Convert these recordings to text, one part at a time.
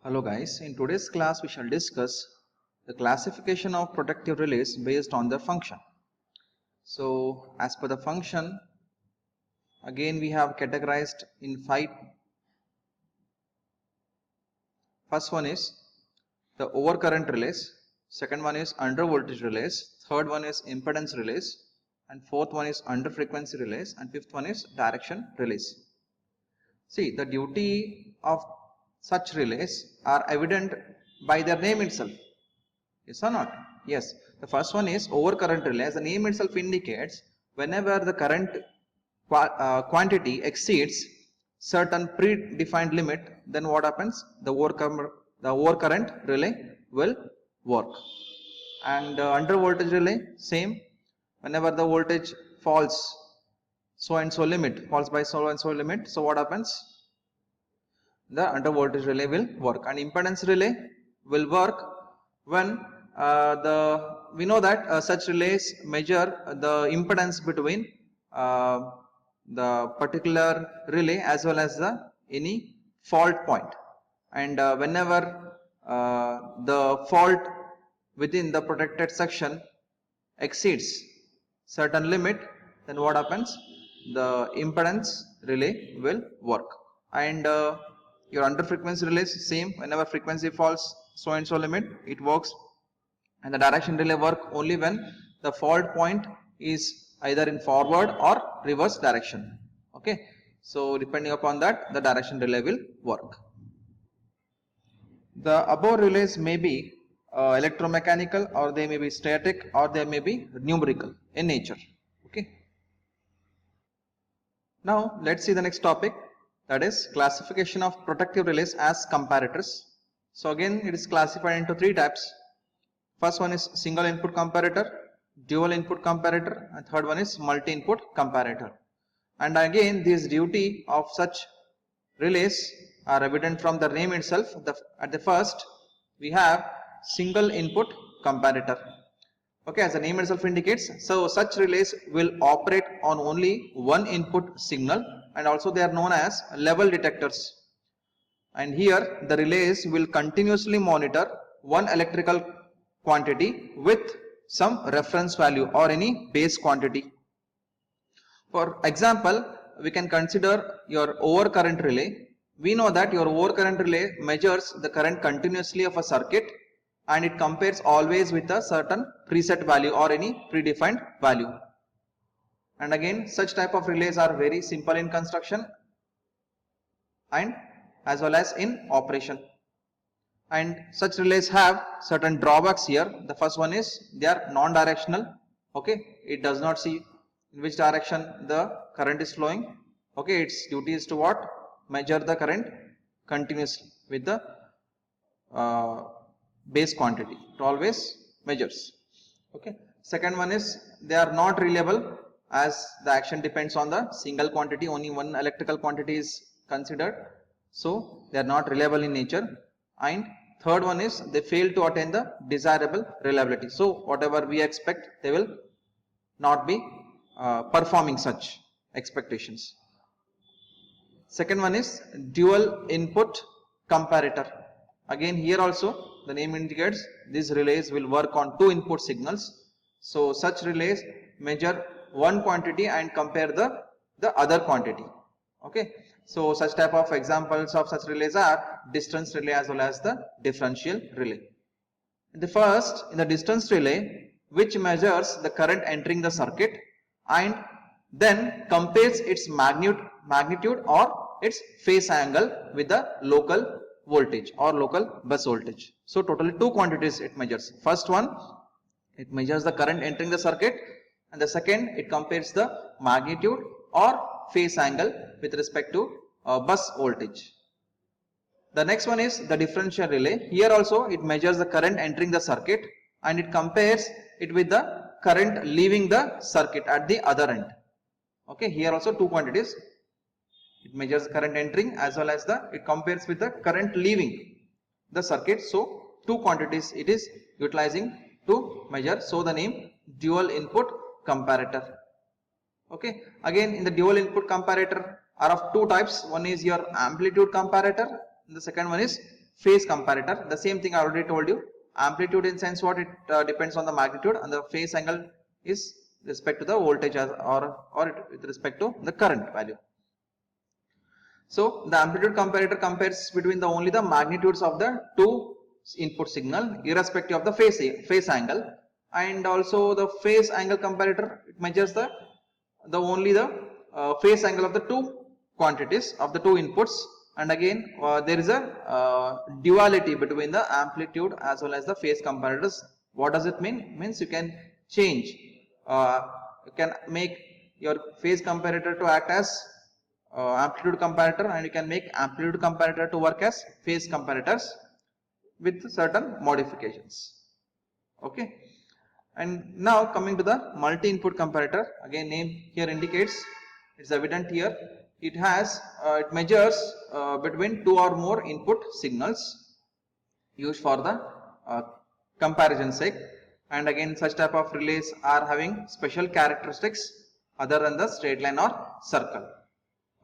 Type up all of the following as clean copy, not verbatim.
Hello guys, in today's class we shall discuss the classification of protective relays based on their function. So as per the function, again we have categorized in 5. First one is the overcurrent relays, second one is under voltage relays, third one is impedance relays, and fourth one is under frequency relays, and fifth one is direction relays. See, the duty of such relays are evident by their name itself. Yes or not? Yes. The first one is overcurrent relay. As the name itself indicates, whenever the current quantity exceeds certain predefined limit, then what happens? The overcurrent relay will work. And under voltage relay, same. Whenever the voltage falls so and so limit, falls by so and so limit, so what happens? The under voltage relay will work. And impedance relay will work when we know that such relays measure the impedance between the particular relay as well as the any fault point. And whenever the fault within the protected section exceeds certain limit, then what happens? The impedance relay will work. And your under frequency relays, same. Whenever frequency falls so and so limit, it works. And the direction relay work only when the fault point is either in forward or reverse direction. Okay, so depending upon that, the direction relay will work. The above relays may be electromechanical, or they may be static, or they may be numerical in nature. Okay. Now let's see the next topic, that is classification of protective relays as comparators. So again it is classified into 3 types. First one is single input comparator, dual input comparator, and third one is multi input comparator. And again this duty of such relays are evident from the name itself. At the first we have single input comparator. Okay, as the name itself indicates, so such relays will operate on only one input signal, and also they are known as level detectors. And here the relays will continuously monitor one electrical quantity with some reference value or any base quantity. For example, we can consider your overcurrent relay. We know that your overcurrent relay measures the current continuously of a circuit, and it compares always with a certain preset value or any predefined value. And again, such type of relays are very simple in construction and as well as in operation. And such relays have certain drawbacks here. The first one is they are non-directional. Okay, it does not see in which direction the current is flowing. Okay, its duty is to what? Measure the current continuously with the base quantity. It always measures. Okay. Second one is they are not reliable, as the action depends on the single quantity. Only one electrical quantity is considered, so they are not reliable in nature. And third one is they fail to attain the desirable reliability. So whatever we expect, they will not be performing such expectations. Second one is dual input comparator. Again here also the name indicates these relays will work on 2 input signals. So such relays measure one quantity and compare the other quantity. Okay. So such type of examples of such relays are distance relay as well as the differential relay. The first, in the distance relay, which measures the current entering the circuit and then compares its magnitude or its phase angle with the local voltage or local bus voltage. So totally 2 quantities it measures. First one, it measures the current entering the circuit, and the second, it compares the magnitude or phase angle with respect to bus voltage. The next one is the differential relay. Here also it measures the current entering the circuit and it compares it with the current leaving the circuit at the other end. Okay, here also 2 quantities. It measures current entering as well as it compares with the current leaving the circuit. So 2 quantities it is utilizing to measure. So the name dual input comparator. Okay, again in the dual input comparator are of 2 types. One is your amplitude comparator, and the second one is phase comparator. The same thing I already told you. Amplitude in sense what, it depends on the magnitude, and the phase angle is respect to the voltage or with respect to the current value. So the amplitude comparator compares between the only the magnitudes of the two input signal irrespective of the phase angle, and also the phase angle comparator, it measures the only the phase angle of the two quantities of the two inputs. And again there is a duality between the amplitude as well as the phase comparators. What does it mean? Means you can change, you can make your phase comparator to act as amplitude comparator, and you can make amplitude comparator to work as phase comparators with certain modifications. Okay, and now coming to the multi-input comparator, again name here indicates, it's evident here, it has it measures between two or more input signals used for the comparison sake. And again such type of relays are having special characteristics other than the straight line or circle.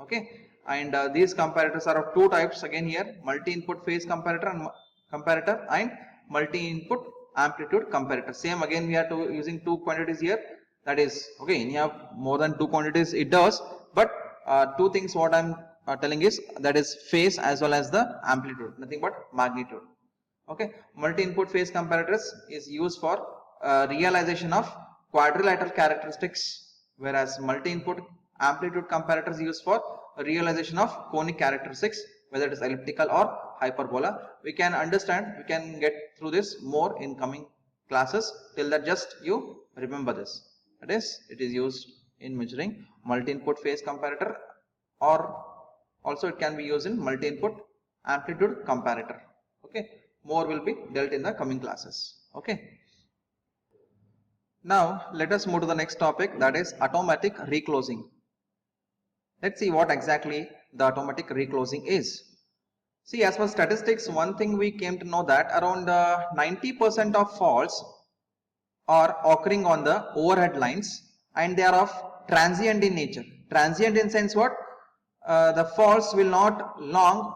Okay, and these comparators are of two types again here, multi-input phase comparator and multi-input amplitude comparator. Same again we are using two quantities here, that is okay, you have more than two quantities it does, but two things what I'm telling is, that is phase as well as the amplitude, nothing but magnitude. Okay, multi-input phase comparators is used for realization of quadrilateral characteristics, whereas multi-input amplitude comparator is used for realization of conic characteristics, whether it is elliptical or hyperbola. We can understand, we can get through this more in coming classes. Till that just you remember this, that is it is used in measuring multi-input phase comparator, or also it can be used in multi-input amplitude comparator. Okay, more will be dealt in the coming classes. Okay, now let us move to the next topic, that is automatic reclosing. Let's see what exactly the automatic reclosing is. See, as per statistics, one thing we came to know that around 90% of faults are occurring on the overhead lines, and they are of transient in nature. Transient in sense what? The faults will not long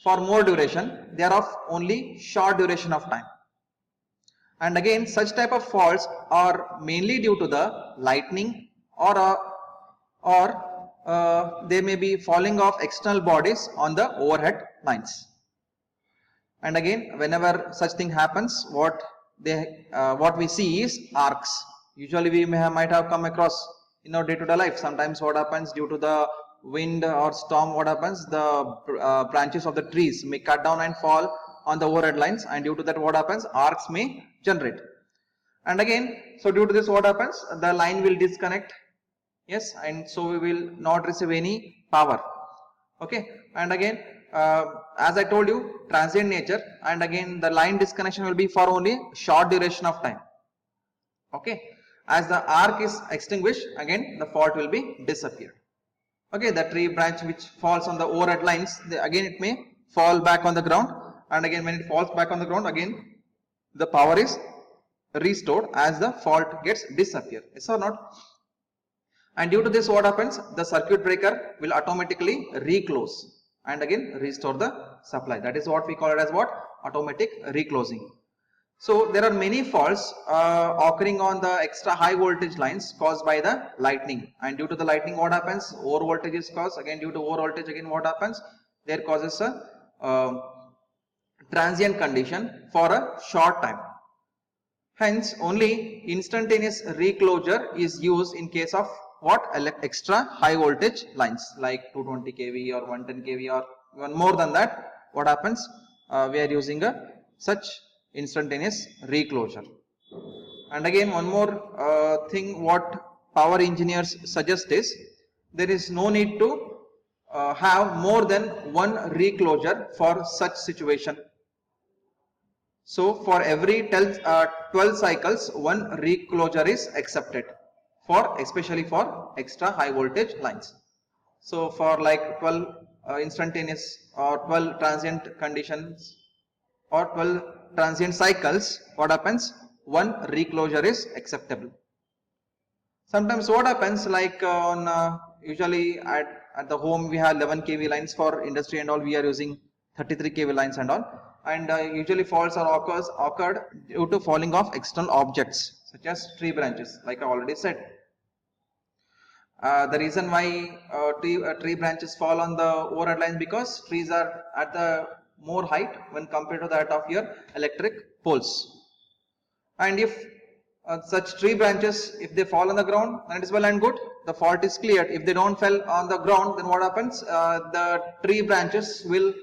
for more duration, they are of only short duration of time. And again such type of faults are mainly due to the lightning, or they may be falling off external bodies on the overhead lines. And again whenever such thing happens, what we see is arcs. Usually we might have come across in our day-to-day life. Sometimes what happens, due to the wind or storm, what happens, the branches of the trees may cut down and fall on the overhead lines, and due to that what happens, arcs may generate. And again, so due to this what happens, the line will disconnect. Yes, and so we will not receive any power. Okay, and again as I told you, transient nature, and again the line disconnection will be for only short duration of time. Okay, as the arc is extinguished, again the fault will be disappeared. Okay, the tree branch which falls on the overhead lines, again it may fall back on the ground, and again when it falls back on the ground, again the power is restored as the fault gets disappeared. Yes or not? And due to this what happens, the circuit breaker will automatically reclose and again restore the supply. That is what we call it as what? Automatic reclosing. So there are many faults occurring on the extra high voltage lines caused by the lightning, and due to the lightning what happens, over voltage is caused. Again due to over voltage, again what happens, there causes a transient condition for a short time. Hence only instantaneous reclosure is used in case of what? Extra high voltage lines like 220 kV or 110 kV or even more than that. What happens, we are using a such instantaneous reclosure. And again one more thing what power engineers suggest is, there is no need to have more than one reclosure for such situation. So for every 12 cycles one reclosure is accepted, for especially for extra high voltage lines. So for like 12 instantaneous or 12 transient conditions or 12 transient cycles, what happens, one reclosure is acceptable. Sometimes what happens, like usually at the home we have 11 kV lines, for industry and all we are using 33 kV lines and all. And usually faults are occurred due to falling of external objects such as tree branches, like I already said. The reason why tree branches fall on the overhead lines, because trees are at the more height when compared to that of your electric poles. And if such tree branches, if they fall on the ground, then it is well and good, the fault is cleared. If they don't fall on the ground, then what happens? The tree branches will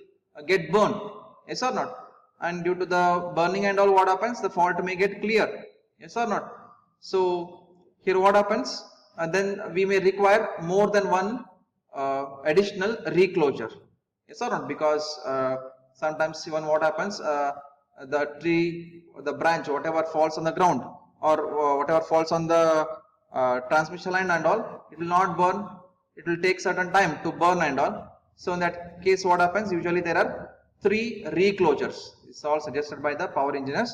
get burned, yes or not? And due to the burning and all, what happens? The fault may get cleared, yes or not? So here what happens? Then we may require more than one additional reclosure, yes or not? Because sometimes even what happens, the tree, the branch, whatever falls on the ground, or whatever falls on the transmission line and all, it will not burn. It will take certain time to burn and all. So in that case, what happens? Usually there are 3 reclosures. It's all suggested by the power engineers.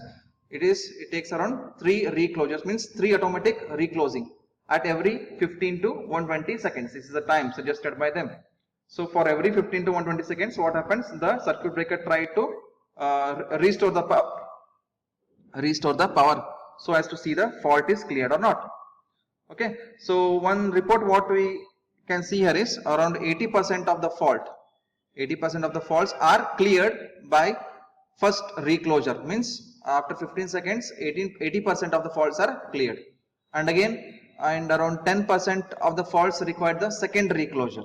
It takes around 3 reclosures, means 3 automatic reclosing at every 15 to 120 seconds. This is the time suggested by them. So for every 15 to 120 seconds, what happens? The circuit breaker try to restore the power so as to see the fault is cleared or not. Okay, so one report what we can see here is around 80% of the faults are cleared by first reclosure, means after 15 seconds 80% of the faults are cleared, and around 10% of the faults require the second reclosure.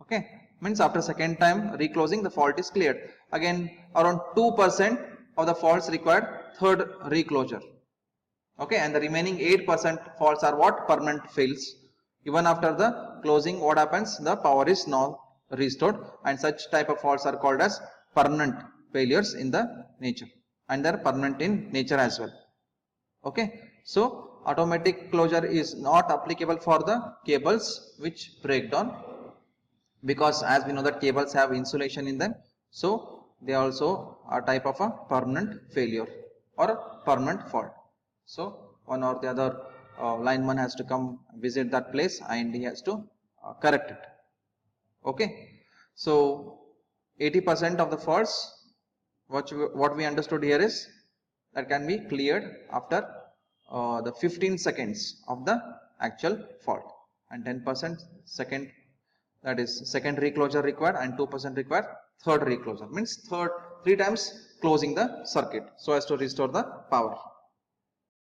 Okay, means after second time reclosing, the fault is cleared. Again, around 2% of the faults require third reclosure. Okay, and the remaining 8% faults are what? Permanent fails. Even after the closing, what happens? The power is not restored, and such type of faults are called as permanent failures in the nature, and they are permanent in nature as well. Okay, so automatic closure is not applicable for the cables which break down, because as we know that cables have insulation in them, so they also are type of a permanent failure or a permanent fault. So one or the other lineman has to come visit that place and he has to correct it. Okay, so 80% of the faults what we understood here is that can be cleared after the 15 seconds of the actual fault, and 10% second, that is second reclosure required, and 2% required third reclosure, means 3 times closing the circuit so as to restore the power.